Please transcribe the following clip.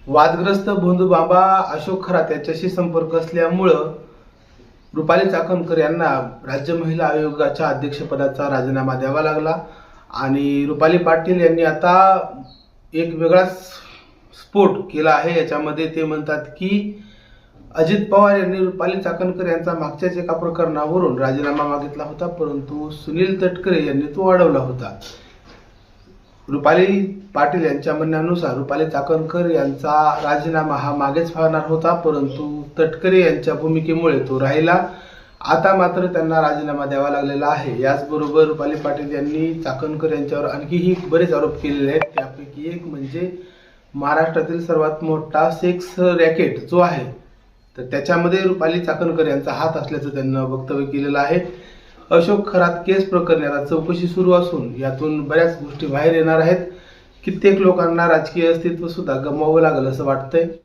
वादग्रस्त भोंदूबाबा अशोक खरात याच्याशी संपर्क असल्यामुळं रुपाली चाकणकर यांना राज्य महिला आयोगाच्या अध्यक्षपदाचा राजीनामा द्यावा लागला आणि रुपाली पाटील यांनी आता एक वेगळाच स्फोट केला आहे। याच्यामध्ये ते म्हणतात की अजित पवार यांनी रुपाली चाकणकर यांचा मागच्याच एका प्रकरणावरून राजीनामा मागितला होता, परंतु सुनील तटकरे यांनी तो अडवला होता। रुपाली पाटील यांच्या म्हणण्यानुसार रुपाली चाकणकर यांचा राजीनामा हा मागेच फावणार होता, परंतु तटकरे यांच्या भूमिकेमुळे तो राहिला। आता मात्र त्यांना राजीनामा द्यावा लागलेला आहे। याचबरोबर रुपाली पाटील यांनी चाकणकर यांच्यावर आणखीही बरेच आरोप केलेले आहेत। त्यापैकी एक म्हणजे महाराष्ट्रातील सर्वात मोठा सेक्स रॅकेट जो आहे तर त्याच्यामध्ये रुपाली चाकणकर यांचा हात असल्याचं त्यांनी वक्तव्य केलेलं आहे। अशोक खरात केस प्रकरणी आता चौकशी सुरू असून यातून बऱ्याच गोष्टी बाहेर येणार आहेत। कित्येक लोकांना राजकीय अस्तित्व सुद्धा गमवावं लागलं असं वाटतंय।